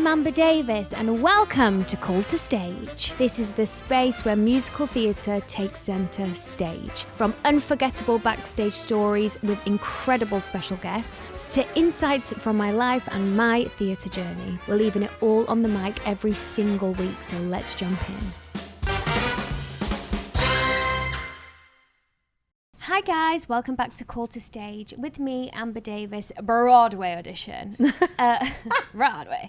I'm Amber Davies and welcome to Call to Stage. This is the space where musical theatre takes centre stage. From unforgettable backstage stories with incredible special guests to insights from my life and my theatre journey. We're leaving it all on the mic every single week, so let's jump in. Hi guys, welcome back to Call to Stage with me, Amber Davies, Broadway Edition. Broadway.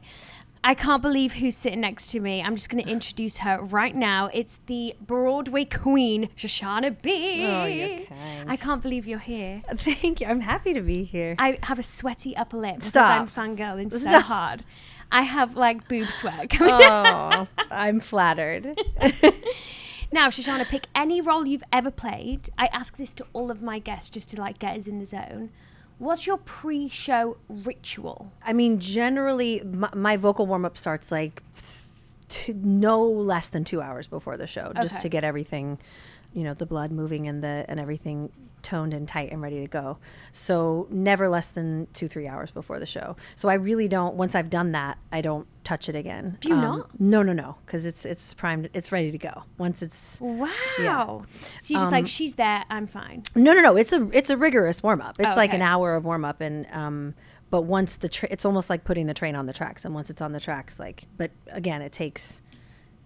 I can't believe who's sitting next to me. I'm just going to introduce her right now. It's the Broadway queen, Shoshana Bean. Oh, you're kind. I can't believe you're here. Thank you. I'm happy to be here. I have a sweaty upper lip because Stop. I'm fangirling so hard. I have like boob sweat coming. Oh, I'm flattered. Now, Shoshana, pick any role you've ever played. I ask this to all of my guests just to like get us in the zone. What's your pre-show ritual? I mean, generally, my vocal warm-up starts like no less than 2 hours before the show, just to get everything, you know, the blood moving and everything toned and tight and ready to go. So never less than 2-3 hours before the show. So I really don't, once I've done that, I don't touch it again. Do you not? No, because it's primed, it's ready to go. Once it's Wow. Yeah. So you're just like, she's there, I'm fine. No. It's a rigorous warm up. It's like okay. an hour of warm up, and but once it's almost like putting the train on the tracks. And once it's on the tracks, like, but again, it takes.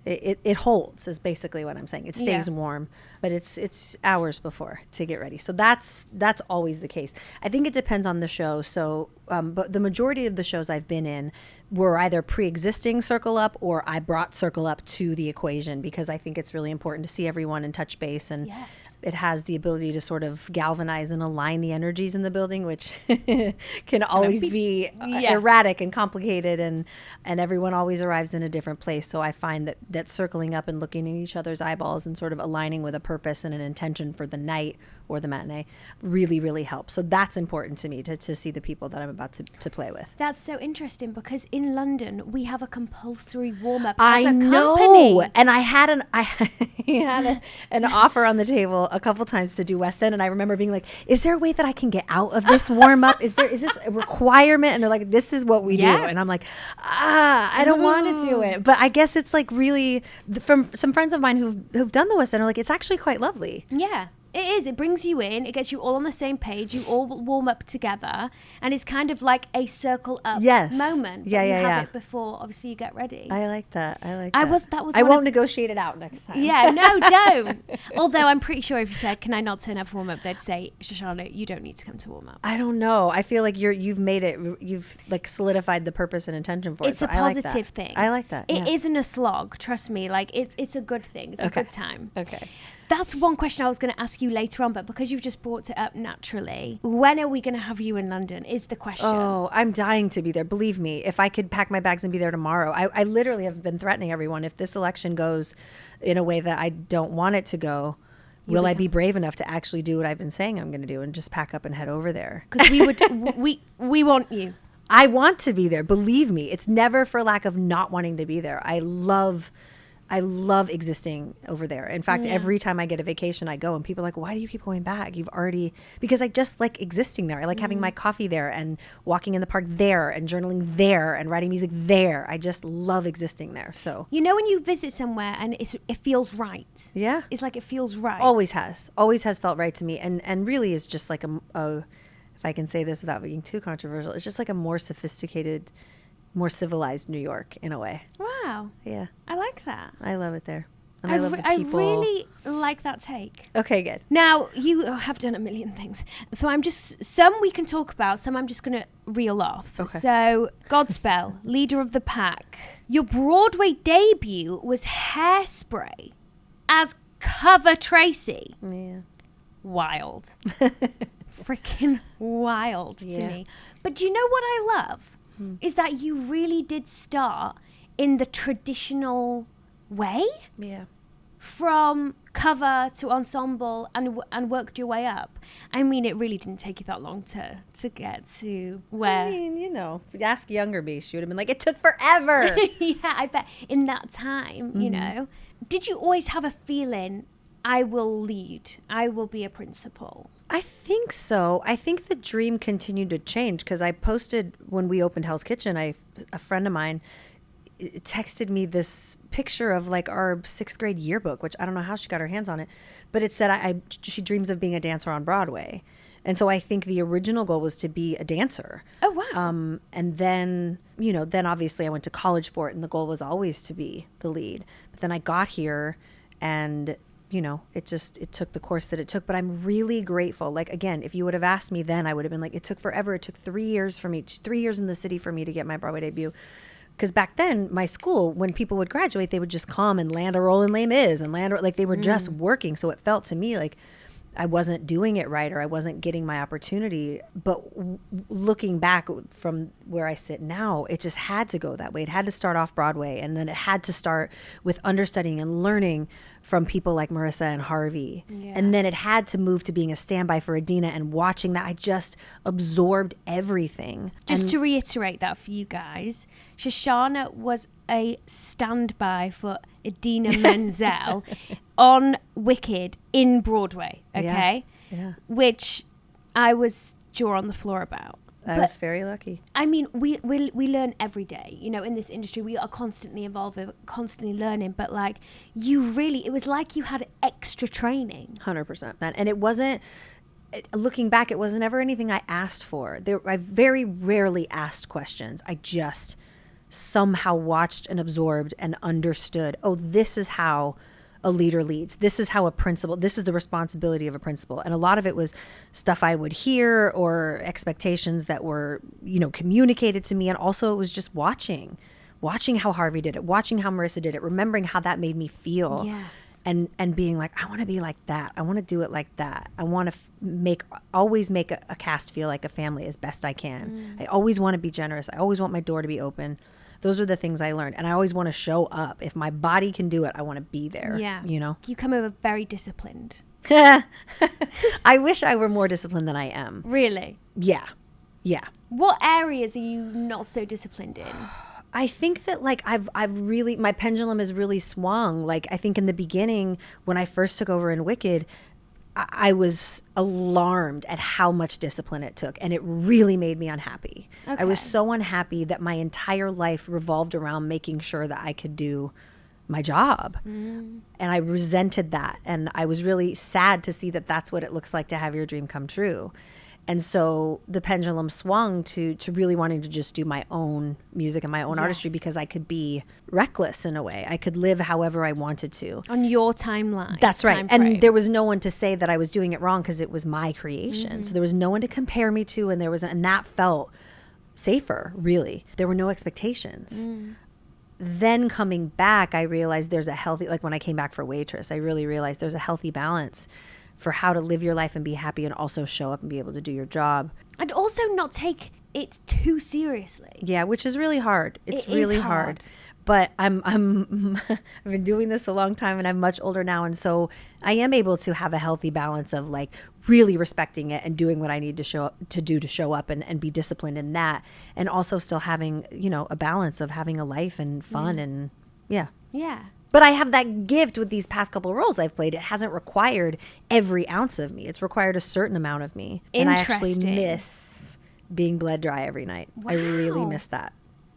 It holds is basically what I'm saying. It stays warm, but it's hours before to get ready. So that's always the case. I think it depends on the show. So, but the majority of the shows I've been in were either pre-existing Circle Up or I brought Circle Up to the equation because I think it's really important to see everyone and touch base, and it has the ability to sort of galvanize and align the energies in the building, which can always be erratic and complicated, and everyone always arrives in a different place. So I find that circling up and looking in each other's eyeballs and sort of aligning with a purpose and an intention for the night or the matinee really, really helps. So that's important to me to see the people that I'm about to play with. That's so interesting because in London we have a compulsory warm-up I as a know, company. and I had an offer on the table a couple times to do West End, and I remember being like, "Is there a way that I can get out of this warm-up? Is this a requirement?" And they're like, "This is what we do," and I'm like, I don't want to do it, but I guess it's like really from some friends of mine who've done the West End are like, it's actually quite lovely. Yeah. It is. It brings you in. It gets you all on the same page. You all warm up together, and it's kind of like a circle up moment. Yeah, you yeah, have yeah. it before, obviously, you get ready. I like that. I won't negotiate it out next time. Yeah, no, don't. Although I'm pretty sure if you said, "Can I not turn up for warm up?" they'd say, "Shoshana, you don't need to come to warm up." I don't know. I feel like you've made it. You've like solidified the purpose and intention for it. It's a positive thing. I like that. It isn't a slog. Trust me. Like it's a good thing. It's a good time. Okay. That's one question I was going to ask you later on, but because you've just brought it up naturally, when are we going to have you in London is the question. Oh, I'm dying to be there. Believe me, if I could pack my bags and be there tomorrow, I literally have been threatening everyone. If this election goes in a way that I don't want it to go, will I be brave enough to actually do what I've been saying I'm going to do and just pack up and head over there? Because we want you. I want to be there. Believe me, it's never for lack of not wanting to be there. I love existing over there. In fact, every time I get a vacation, I go and people are like, "Why do you keep going back? Because I just like existing there. I like having my coffee there and walking in the park there and journaling there and writing music there. I just love existing there." So, you know, when you visit somewhere and it feels right. Yeah. It's like it feels right. Always has felt right to me. And really is just like a, if I can say this without being too controversial, it's just like a more sophisticated, more civilized New York in a way. Wow. Yeah. I like that. I love it there. And I love the people. I really like that take. Okay, good. Now, you have done a million things. So some we can talk about, some I'm just going to reel off. Okay. So, Godspell, Leader of the Pack. Your Broadway debut was Hairspray as Cover Tracy. Yeah. Wild. Freaking wild to me. But do you know what I love? Is that you really did start in the traditional way. Yeah. From cover to ensemble and worked your way up. I mean, it really didn't take you that long to get to where... I mean, you know, ask younger me, she would have been like, it took forever. Yeah, I bet in that time, you know. Did you always have a feeling, I will lead, I will be a principal? I think so. I think the dream continued to change because I posted when we opened Hell's Kitchen, a friend of mine texted me this picture of like our 6th grade yearbook, which I don't know how she got her hands on it, but it said she dreams of being a dancer on Broadway. And so I think the original goal was to be a dancer. Oh, wow. And then, you know, then obviously I went to college for it, and the goal was always to be the lead. But then I got here, and, you know, it took the course that it took. But I'm really grateful. Like, again, if you would have asked me then, I would have been like, it took forever. It took 3 years for me, 3 years in the city for me to get my Broadway debut. Because back then, my school, when people would graduate, they would just come and land a role in Les Mis and like they were just working. So it felt to me like I wasn't doing it right, or I wasn't getting my opportunity. But looking back from where I sit now, it just had to go that way. It had to start off Broadway, and then it had to start with understudying and learning from people like Marissa and Harvey. Yeah. And then it had to move to being a standby for Adina and watching that. I just absorbed everything. Just to reiterate that for you guys, Shoshana was a standby for Idina Menzel on Wicked in Broadway, okay? Yeah. Which I was jaw on the floor about. I was very lucky. I mean, we learn every day. You know, in this industry, we are constantly evolving, constantly learning. But like, it was like you had extra training. 100%. And it wasn't, looking back, it wasn't ever anything I asked for. I very rarely asked questions. I just somehow watched and absorbed and understood, oh, this is how a leader leads. This is how a principal, this is the responsibility of a principal. And a lot of it was stuff I would hear or expectations that were, you know, communicated to me. And also it was just watching how Harvey did it, watching how Marissa did it, remembering how that made me feel. Yes. And being like, I want to be like that. I want to do it like that. I want to always make a cast feel like a family as best I can. I always want to be generous. I always want my door to be open. Those are the things I learned. And I always want to show up. If my body can do it, I want to be there. Yeah. You know? You come over very disciplined. I wish I were more disciplined than I am. Really? Yeah. Yeah. What areas are you not so disciplined in? I think that like I've really, my pendulum has really swung. Like I think in the beginning when I first took over in Wicked, I was alarmed at how much discipline it took, and it really made me unhappy. Okay. I was so unhappy that my entire life revolved around making sure that I could do my job. And I resented that, and I was really sad to see that that's what it looks like to have your dream come true. And so the pendulum swung to really wanting to just do my own music and my own artistry, because I could be reckless in a way. I could live however I wanted to. On your timeline. That's right. And there was no one to say that I was doing it wrong, because it was my creation. So there was no one to compare me to, and and that felt safer, really. There were no expectations. Then coming back, I realized there's a healthy, like when I came back for Waitress, I really realized there's a healthy balance for how to live your life and be happy, and also show up and be able to do your job. And also not take it too seriously. Yeah, which is really hard. It's really hard. But I've been doing this a long time, and I'm much older now. And so I am able to have a healthy balance of like really respecting it and doing what I need to show up and be disciplined in that. And also still having, you know, a balance of having a life and fun and yeah. Yeah. But I have that gift with these past couple of roles I've played. It hasn't required every ounce of me. It's required a certain amount of me. And I actually miss being bled dry every night. Wow. I really miss that.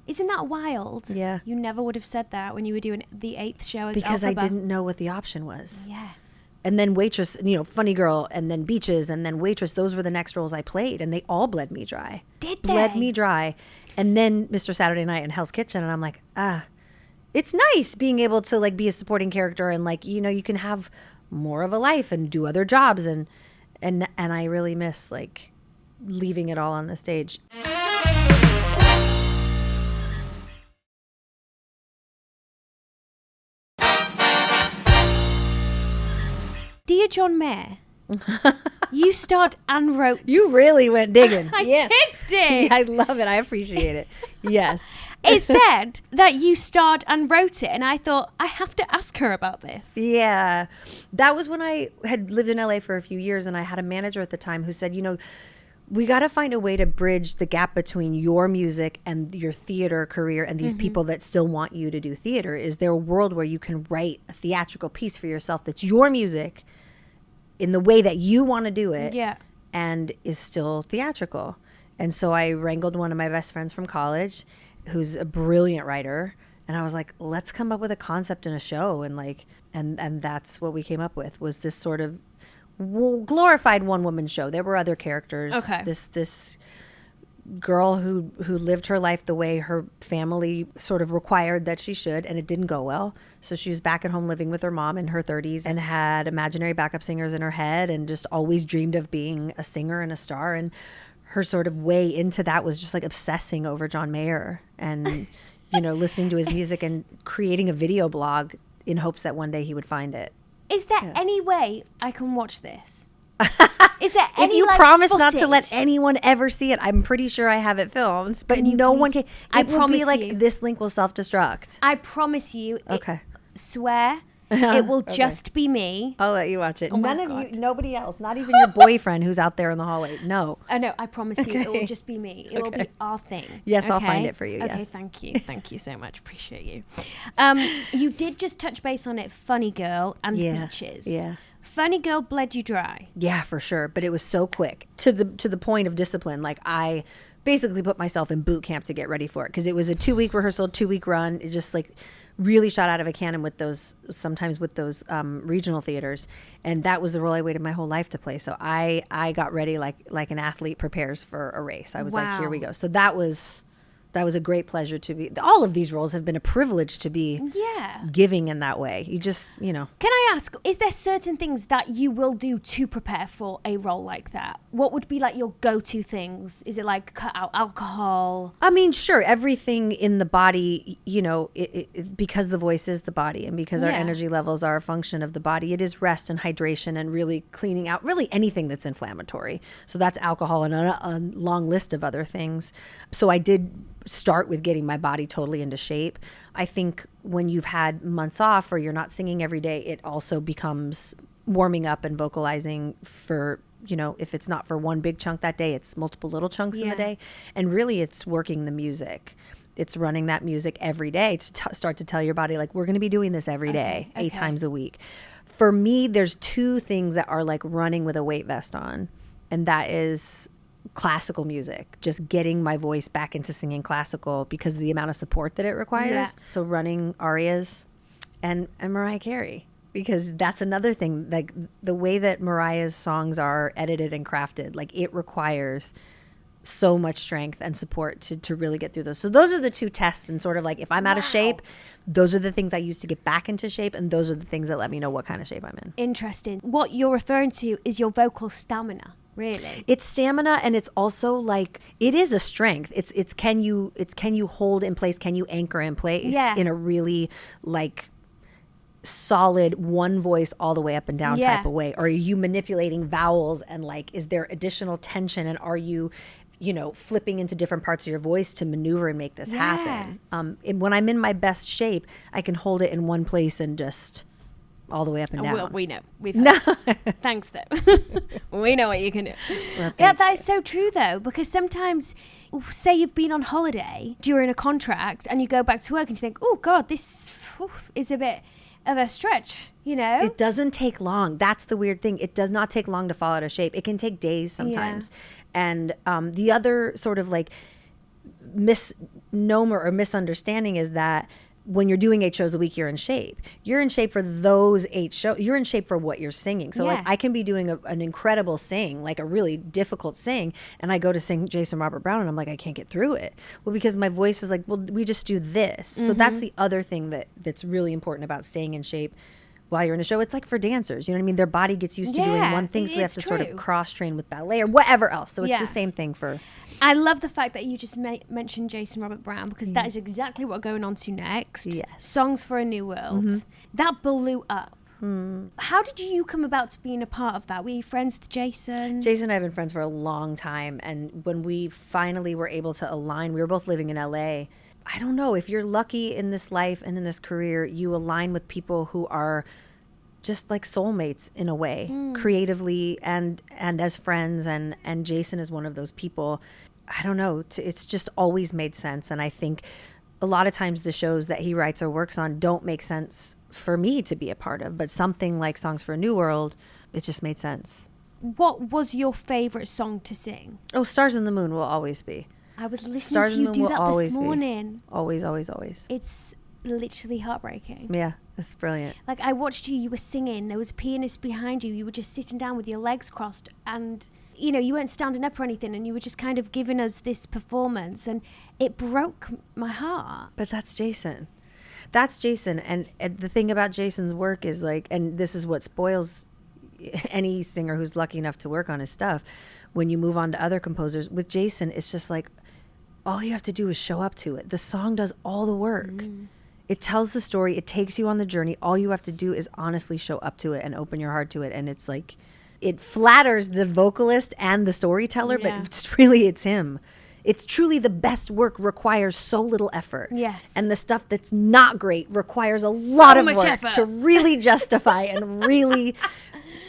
Isn't that wild? Yeah. You never would have said that when you were doing the 8th show as Because Elphaba. I didn't know what the option was. Yes. And then Waitress, you know, Funny Girl, and then Beaches, and then Waitress. Those were the next roles I played, and they all bled me dry. Did they? Bled me dry. And then Mr. Saturday Night and Hell's Kitchen, and I'm like, it's nice being able to like be a supporting character, and like, you know, you can have more of a life and do other jobs, and I really miss like leaving it all on the stage. Dear John Mayer, you starred and wrote. You really went digging. I did dig. I love it. I appreciate it. Yes. It said that you starred and wrote it, and I thought, I have to ask her about this. Yeah. That was when I had lived in LA for a few years, and I had a manager at the time who said, you know, we got to find a way to bridge the gap between your music and your theater career and these people that still want you to do theater. Is there a world where you can write a theatrical piece for yourself that's your music in the way that you want to do it, and is still theatrical? And so I wrangled one of my best friends from college, who's a brilliant writer, And I was like, let's come up with a concept in a show. And like, and that's what we came up with, was this sort of glorified one woman show. There were other characters. Okay. This girl who lived her life the way her family sort of required that she should, and it didn't go well. So she was back at home living with her mom in her 30s and had imaginary backup singers in her head and just always dreamed of being a singer and a star. And her sort of way into that was just like obsessing over John Mayer and listening to his music and creating a video blog in hopes that one day he would find it. Is there any way I can watch this? Is there any if you like, promise footage? not to let anyone ever see it, I'm pretty sure I have it filmed, but no one can. I It will promise be like you. this link will self-destruct. I promise you. Okay. Swear. It will just be me. I'll let you watch it. Oh my None of God. you, nobody else, not even your boyfriend who's out there in the hallway. No. I know. I promise you, it will just be me. It will be our thing. Yes, I'll find okay? it for you, Okay, yes. thank you. Thank you so much. Appreciate you. You did just touch base on it, Funny Girl and Beaches. Yeah. Funny Girl bled you dry. Yeah, for sure. But it was so quick to the point of discipline. Like I basically put myself in boot camp to get ready for it because it was a 2-week rehearsal, 2-week run. It just like really shot out of a cannon with those regional theaters. And that was the role I waited my whole life to play. So I got ready like an athlete prepares for a race. I was like, here we go. So that was a great pleasure to be. All of these roles have been a privilege to be giving in that way. You just, Can I ask, is there certain things that you will do to prepare for a role like that? What would be like your go-to things? Is it like cut out alcohol? I mean, sure. Everything in the body, because the voice is the body and because our energy levels are a function of the body, it is rest and hydration and really cleaning out really anything that's inflammatory. So that's alcohol and a long list of other things. So I did start with getting my body totally into shape. I think when you've had months off or you're not singing every day, it also becomes warming up and vocalizing for, if it's not for one big chunk that day, it's multiple little chunks in the day. And really it's working the music. It's running that music every day to start to tell your body, like, we're going to be doing this every day, 8 times a week. For me, there's 2 things that are like running with a weight vest on. And that is classical music, just getting my voice back into singing classical because of the amount of support that it requires. So running arias and Mariah Carey, because that's another thing, like the way that Mariah's songs are edited and crafted, like it requires so much strength and support to really get through those. So those are the 2 tests, and sort of like if I'm out of shape, those are the things I use to get back into shape, and those are the things that let me know what kind of shape I'm in. Interesting. What you're referring to is your vocal stamina. Really? It's stamina, and it's also like it is a strength. It's can you hold in place, can you anchor in place in a really like solid one voice all the way up and down type of way? Or are you manipulating vowels and like is there additional tension, and are you flipping into different parts of your voice to maneuver and make this happen? And when I'm in my best shape, I can hold it in one place and just all the way up and down. Well, we know. We've heard. Thanks, though. We know what you can do. Well, that is so true, though, because sometimes, say you've been on holiday during a contract and you go back to work and you think, oh, God, this is a bit of a stretch, It doesn't take long. That's the weird thing. It does not take long to fall out of shape. It can take days sometimes. And the other sort of like misnomer or misunderstanding is that when you're doing 8 shows a week, you're in shape. You're in shape for those 8 shows. You're in shape for what you're singing. So like I can be doing an incredible sing, like a really difficult sing, and I go to sing Jason Robert Brown and I'm like, I can't get through it. Well, because my voice is like, well, we just do this. So that's the other thing that's really important about staying in shape while you're in a show. It's like for dancers, you know what I mean? Their body gets used to doing one thing, so they have to sort of cross train with ballet or whatever else. So it's the same thing for... I love the fact that you just mentioned Jason Robert Brown, because that is exactly what we're going on to next. Yes. Songs for a New World. That blew up. How did you come about to being a part of that? Were you friends with Jason? Jason and I have been friends for a long time. And when we finally were able to align, we were both living in LA. I don't know, if you're lucky in this life and in this career, you align with people who are just like soulmates in a way, creatively and as friends. And Jason is one of those people. I don't know, it's just always made sense. And I think a lot of times the shows that he writes or works on don't make sense for me to be a part of, but something like Songs for a New World, it just made sense. What was your favorite song to sing? Oh, Stars in the Moon will always be. I was listening Stars to you in the do Moon will that this always be. morning. Always, always, always. It's literally heartbreaking. Yeah, that's brilliant. Like, I watched you were singing, there was a pianist behind you were just sitting down with your legs crossed, and you know, you weren't standing up or anything, and you were just kind of giving us this performance, and it broke my heart. But that's Jason. That's Jason. And the thing about Jason's work is like, and this is what spoils any singer who's lucky enough to work on his stuff, when you move on to other composers, with Jason, it's just like, all you have to do is show up to it. The song does all the work. It tells the story. It takes you on the journey. All you have to do is honestly show up to it and open your heart to it. And it's like, it flatters the vocalist and the storyteller, but it's him. It's truly the best work requires so little effort. Yes. And the stuff that's not great requires a lot of work effort to really justify and really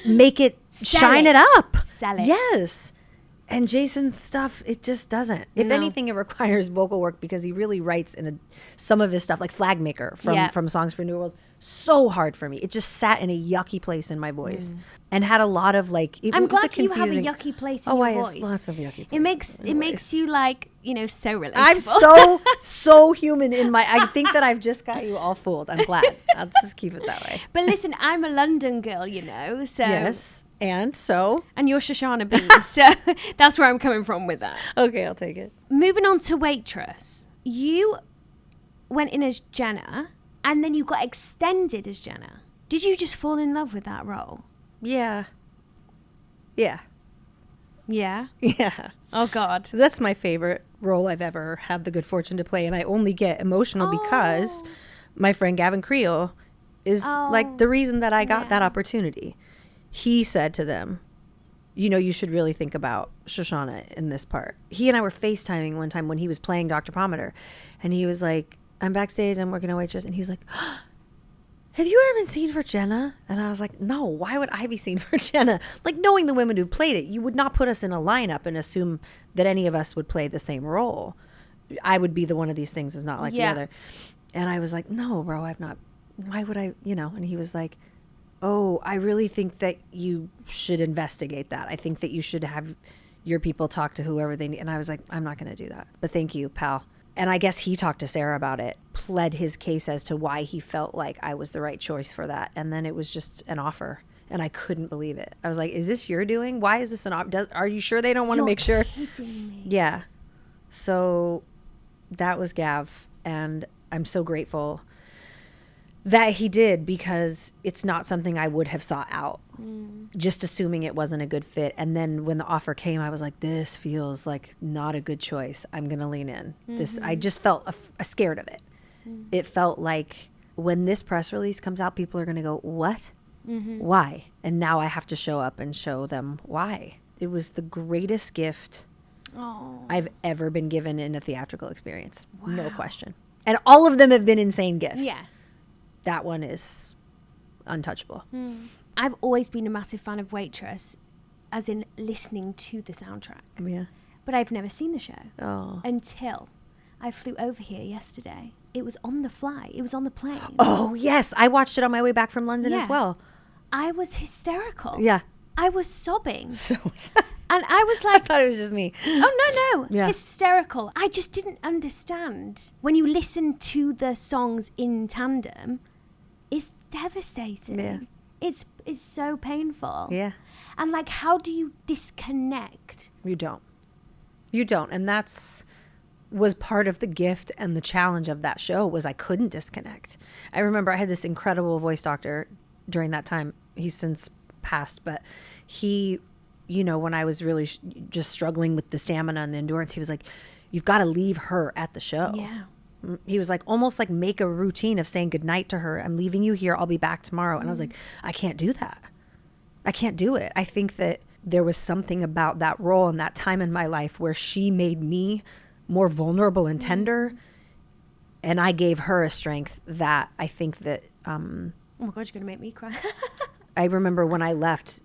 make it, shine it up. Sell it. Yes. And Jason's stuff, it just doesn't. If anything, it requires vocal work, because he really writes some of his stuff, like Flag Maker from Songs for a New World, so hard for me. It just sat in a yucky place in my voice and had a lot of like. I'm glad you have a yucky place in your voice. Have lots of yucky places. It makes you like, you know, so relatable. I'm so human in my. I think that I've just got you all fooled. I'm glad. I'll just keep it that way. But listen, I'm a London girl, you know, so yes. And you're Shoshana Bean, so that's where I'm coming from with that. Okay, I'll take it. Moving on to Waitress, you went in as Jenna, and then you got extended as Jenna. Did you just fall in love with that role? Yeah. Yeah? Yeah. Oh, God. That's my favorite role I've ever had the good fortune to play, and I only get emotional because my friend Gavin Creel is like the reason that I got that opportunity. He said to them, you know, you should really think about Shoshana in this part. He and I were FaceTiming one time when he was playing Dr. Pomander, and he was like, I'm backstage, I'm working at Waitress, and he's like, have you ever been seen for Jenna? And I was like, no, why would I be seen for Jenna? Like, knowing the women who played it, you would not put us in a lineup and assume that any of us would play the same role. I would be the one of these things is not like the other. And I was like, no, bro, I've not, why would I, you know? And he was like, oh, I really think that you should investigate that. I think that you should have your people talk to whoever they need. And I was like, I'm not going to do that. But thank you, pal. And I guess he talked to Sarah about it, pled his case as to why he felt like I was the right choice for that. And then it was just an offer. And I couldn't believe it. I was like, is this your doing? Why is this an offer? Are you sure they don't want to make sure? Kidding me. Yeah. So that was Gav. And I'm so grateful that he did, because it's not something I would have sought out, just assuming it wasn't a good fit. And then when the offer came, I was like, this feels like not a good choice. I'm going to lean in. I just felt scared of it. It felt like when this press release comes out, people are going to go, what? Why? And now I have to show up and show them why. It was the greatest gift I've ever been given in a theatrical experience. Wow. No question. And all of them have been insane gifts. Yeah. That one is untouchable. I've always been a massive fan of Waitress, as in listening to the soundtrack. Yeah. But I've never seen the show until I flew over here yesterday. It was on the fly. It was on the plane. Oh, yes. I watched it on my way back from London as well. I was hysterical. Yeah. I was sobbing. So and I was like... I thought it was just me. Oh, no. Yeah. Hysterical. I just didn't understand. When you listen to the songs in tandem, it's devastating. Yeah. It's so painful. Yeah. And like, how do you disconnect? You don't. And was part of the gift and the challenge of that show, was I couldn't disconnect. I remember I had this incredible voice doctor during that time. He's since passed, but he, you know, when I was really just struggling with the stamina and the endurance, he was like, you've got to leave her at the show. Yeah. He was like, almost like make a routine of saying goodnight to her. I'm leaving you here. I'll be back tomorrow. And I was like, I can't do that. I can't do it. I think that there was something about that role and that time in my life where she made me more vulnerable and tender. And I gave her a strength that I think that... oh my God, you're going to make me cry. I remember when I left,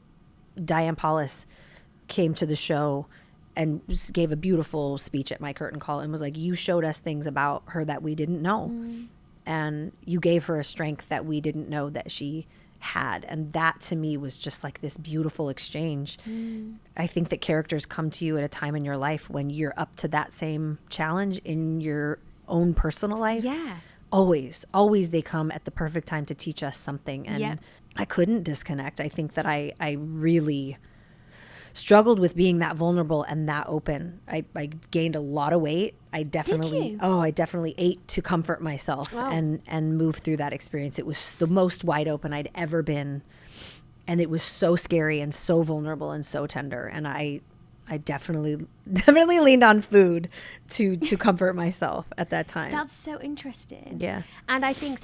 Diane Paulus came to the show and gave a beautiful speech at my curtain call and was like, you showed us things about her that we didn't know. And you gave her a strength that we didn't know that she had. And that to me was just like this beautiful exchange. I think that characters come to you at a time in your life when you're up to that same challenge in your own personal life. Yeah. always they come at the perfect time to teach us something. And I couldn't disconnect. I think that I really struggled with being that vulnerable and that open. I gained a lot of weight. I definitely ate to comfort myself and move through that experience. It was the most wide open I'd ever been. And it was so scary and so vulnerable and so tender. And I definitely leaned on food to comfort myself at that time. That's so interesting. Yeah. And I think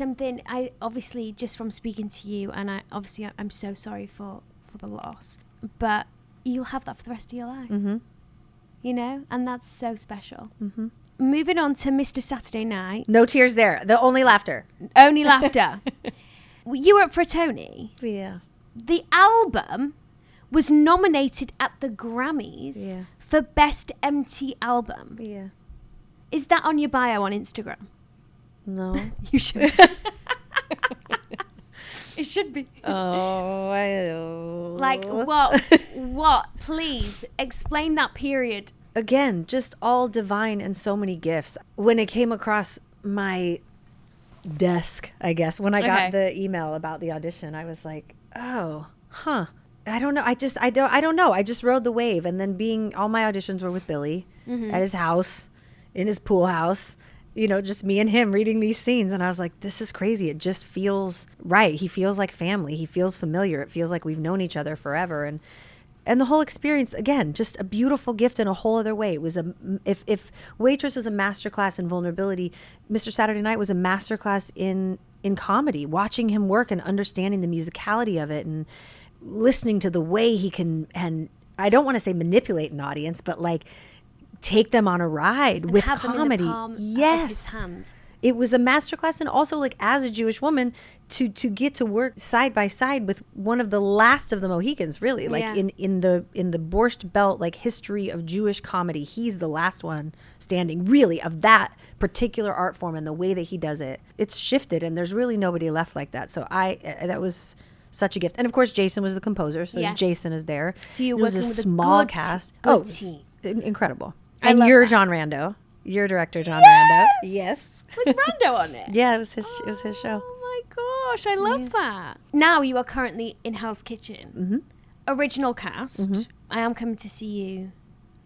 I obviously, just from speaking to you, and I'm so sorry for the loss, but you'll have that for the rest of your life. Mm-hmm. You know? And that's so special. Mm-hmm. Moving on to Mr. Saturday Night. No tears there. The only laughter. Only laughter. You were up for a Tony. Yeah. The album was nominated at the Grammys for Best MT Album. Yeah. Is that on your bio on Instagram? No. You should. It should be. Oh, like what? What? Please explain that period. Again, just all divine and so many gifts. When it came across my desk, I guess, when I got the email about the audition, I was like, oh, huh. I don't know. I don't know. I just rode the wave. And then all my auditions were with Billy at his house, in his pool house, you know, just me and him reading these scenes. And I was like, this is crazy. It just feels right. He feels like family. He feels familiar. It feels like we've known each other forever. And the whole experience, again, just a beautiful gift in a whole other way. It was if Waitress was a masterclass in vulnerability, Mr. Saturday Night was a masterclass in comedy, watching him work and understanding the musicality of it and listening to the way he can, and I don't want to say manipulate an audience, but like take them on a ride with comedy. Yes. It was a masterclass. And also, like, as a Jewish woman, to get to work side by side with one of the last of the Mohicans, really, like in the Borscht Belt, like, history of Jewish comedy, he's the last one standing, really, of that particular art form. And the way that he does it, it's shifted, and there's really nobody left like that. So that was such a gift. And of course, Jason was the composer, so Jason is there. So you're working with a small cast. Good team. Incredible. And you're John Rando. Your director, John Rando. Yes. Was Rando on it? Yeah, it was his show. Oh my gosh, I love that. Now you are currently in Hell's Kitchen. Mm-hmm. Original cast. Mm-hmm. I am coming to see you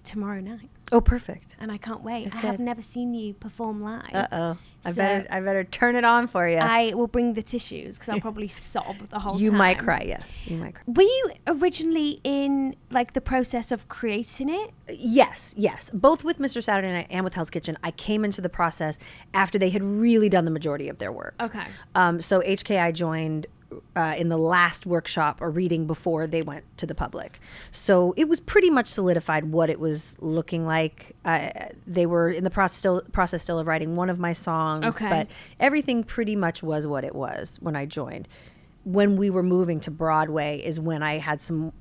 tomorrow night. Oh, perfect. And I can't wait. Okay. I have never seen you perform live. Uh-oh. I better turn it on for you. I will bring the tissues because I'll probably sob the whole time. You might cry, yes. You might cry. Were you originally in like the process of creating it? Yes. Both with Mr. Saturday Night and with Hell's Kitchen, I came into the process after they had really done the majority of their work. Okay. So HKI joined in the last workshop or reading before they went to the public. So it was pretty much solidified what it was looking like. They were in the process still of writing one of my songs, but everything pretty much was what it was when I joined. When we were moving to Broadway is when I had some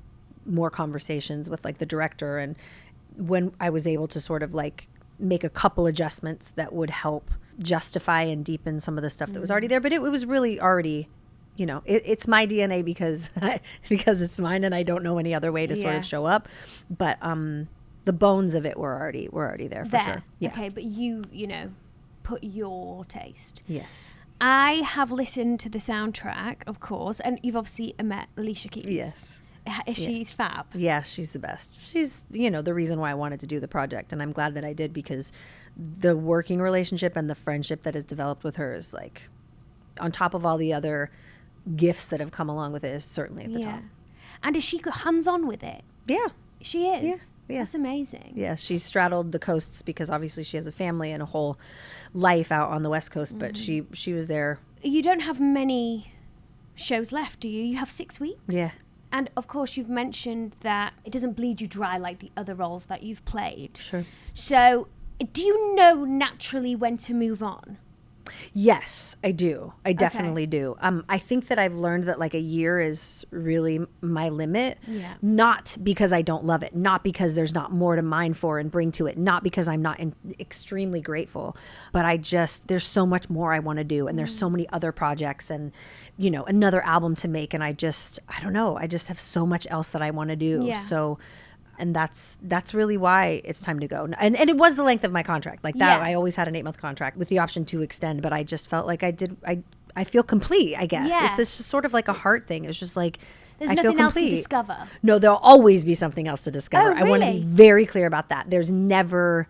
more conversations with like the director, and when I was able to sort of like make a couple adjustments that would help justify and deepen some of the stuff that was already there. But it was really already, you know, it's my DNA because it's mine, and I don't know any other way to sort of show up. But the bones of it were already there for sure. Yeah. Okay, but you know, put your taste. Yes. I have listened to the soundtrack, of course, and you've obviously met Alicia Keys. Yes. Is she fab? Yeah, she's the best. She's, you know, the reason why I wanted to do the project, and I'm glad that I did, because the working relationship and the friendship that has developed with her is like, on top of all the other gifts that have come along with it, is certainly at the top. And is she hands-on with it? Yeah. She is? Yeah. That's amazing. Yeah, she straddled the coasts because obviously she has a family and a whole life out on the West Coast, but she was there. You don't have many shows left, do you? You have 6 weeks? Yeah. And of course you've mentioned that it doesn't bleed you dry like the other roles that you've played. Sure. So do you know naturally when to move on? Yes, I do. I definitely do. I think that I've learned that like a year is really my limit. Yeah. Not because I don't love it, not because there's not more to mine for and bring to it, not because I'm not extremely grateful, but there's so much more I want to do, and there's so many other projects, and, you know, another album to make, and I don't know, I just have so much else that I want to do. Yeah. So And that's really why it's time to go. And it was the length of my contract. Like that, I always had an 8-month contract with the option to extend, but I just felt like I feel complete, I guess. Yeah. It's just sort of like a heart thing. It's just like, There's I feel nothing else complete. to discover. No, there'll always be something else to discover. Oh, really? I want to be very clear about that. There's never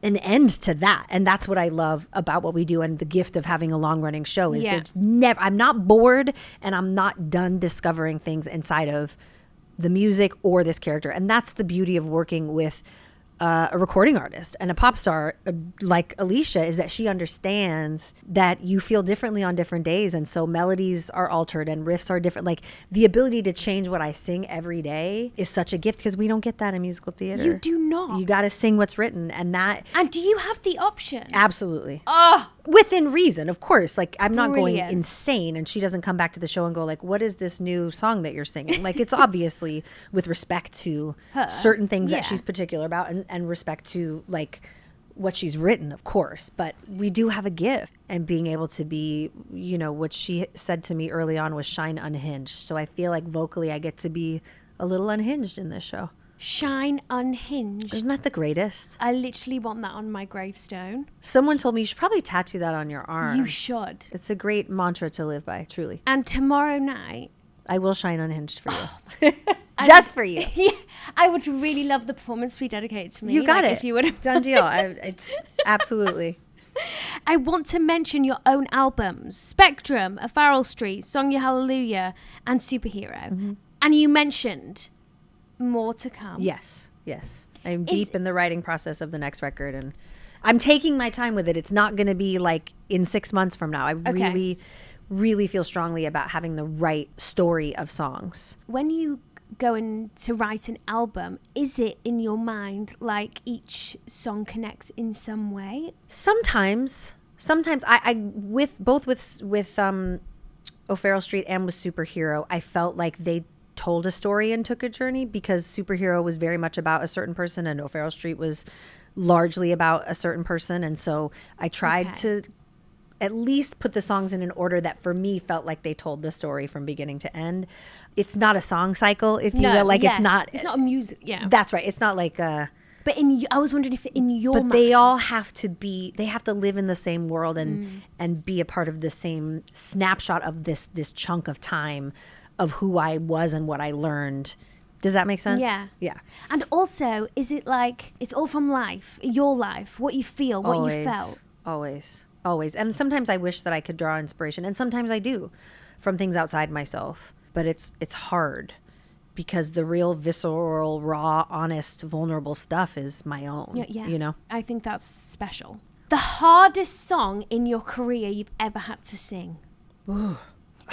an end to that. And that's what I love about what we do, and the gift of having a long running show is there's never, I'm not bored and I'm not done discovering things inside of the music or this character. And that's the beauty of working with a recording artist and a pop star like Alicia, is that she understands that you feel differently on different days. And so melodies are altered and riffs are different. Like the ability to change what I sing every day is such a gift, because we don't get that in musical theater. You do not. You got to sing what's written. And do you have the option? Absolutely. Oh, Within reason, of course. Like I'm not Brilliant. going insane, and she doesn't come back to the show and go like, what is this new song that you're singing? Like it's obviously with respect to certain things that she's particular about, and respect to like what she's written, of course. But we do have a gift, and being able to be, you know, what she said to me early on was shine unhinged. So I feel like vocally I get to be a little unhinged in this show. shine unhinged. Isn't that the greatest? I literally want that on my gravestone. Someone told me you should probably tattoo that on your arm. You should. It's a great mantra to live by, truly. And tomorrow night, I will shine unhinged for you. Just for you. yeah, I would really love the performance to be dedicated to me. You got like, it. If you would have Done deal. It's absolutely. I want to mention your own albums: Spectrum, A Farrell Street, Song Your Hallelujah, and Superhero. Mm-hmm. And you mentioned more to come. Yes. I'm deep in the writing process of the next record, and I'm taking my time with it. It's not going to be like in 6 months from now. I really feel strongly about having the right story of songs. When you go in to write an album, is it in your mind like each song connects in some way? Sometimes I with both with O'Farrell Street and with Superhero, I felt like they told a story and took a journey, because Superhero was very much about a certain person and O'Farrell Street was largely about a certain person. And so I tried to at least put the songs in an order that for me felt like they told the story from beginning to end. It's not a song cycle, if you will. Like it's not a music. Yeah, that's right. It's not like But I was wondering if in your mind. they all have to be, they have to live in the same world and be a part of the same snapshot of this chunk of time of who I was and what I learned. Does that make sense? Yeah. And also, is it like it's all from life, your life, what you feel, what you felt? Always. And sometimes I wish that I could draw inspiration, and sometimes I do, from things outside myself. But it's hard, because the real visceral, raw, honest, vulnerable stuff is my own. Yeah. You know? I think that's special. The hardest song in your career you've ever had to sing? Ooh.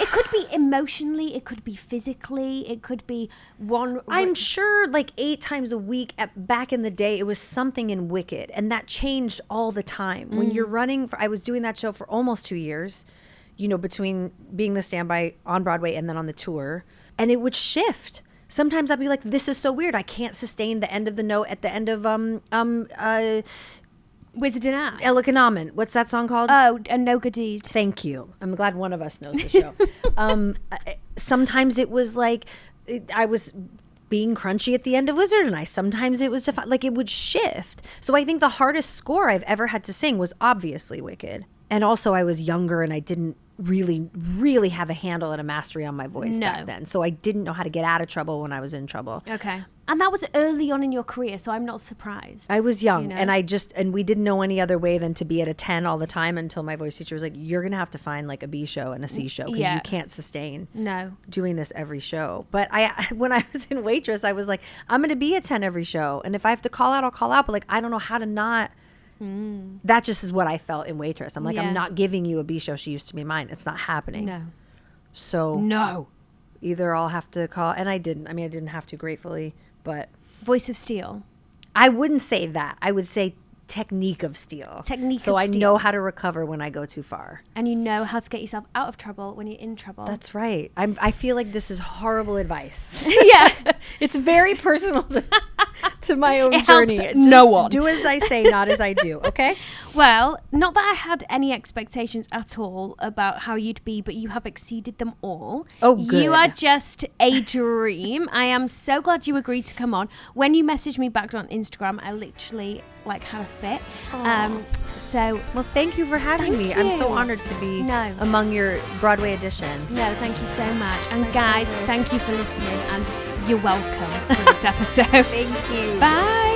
It could be emotionally, it could be physically, it could be one... I'm sure like 8 times a week back in the day, it was something in Wicked, and that changed all the time. When you're running, I was doing that show for almost 2 years, you know, between being the standby on Broadway and then on the tour, and it would shift. Sometimes I'd be like, this is so weird. I can't sustain the end of the note at the end of Wizard and Oz. Elikanamen. What's that song called? Oh, A No Good Deed. Thank you. I'm glad one of us knows the show. Sometimes it was like I was being crunchy at the end of Wizard and I. Sometimes it was like it would shift. So I think the hardest score I've ever had to sing was obviously Wicked. And also I was younger and I didn't really have a handle and a mastery on my voice back then. So I didn't know how to get out of trouble when I was in trouble. Okay. And that was early on in your career, so I'm not surprised. I was young, you know? and we didn't know any other way than to be at a 10 all the time, until my voice teacher was like, you're going to have to find like a B show and a C show, because you can't sustain doing this every show. But when I was in Waitress, I was like, I'm going to be a 10 every show. And if I have to call out, I'll call out. But like, I don't know how to not. That just is what I felt in Waitress. I'm like, I'm not giving you a B show. She used to be mine. It's not happening. No. So either I'll have to call, and I didn't. I mean, I didn't have to, gratefully, but Voice of Steel. I wouldn't say that. I would say technique of steel. So I know how to recover when I go too far. And you know how to get yourself out of trouble when you're in trouble. That's right. I feel like this is horrible advice. Yeah. It's very personal to my own It journey. helps no one. Do as I say, not as I do. Okay. Well, not that I had any expectations at all about how you'd be, but you have exceeded them all. Oh, good. You are just a dream. I am so glad you agreed to come on. When you messaged me back on Instagram, I literally had a fit. Well, thank you for having me. I'm so honored to be among your Broadway Edition. No, thank you so much. And guys, thank you for listening, and you're welcome for this episode. Thank you. Bye.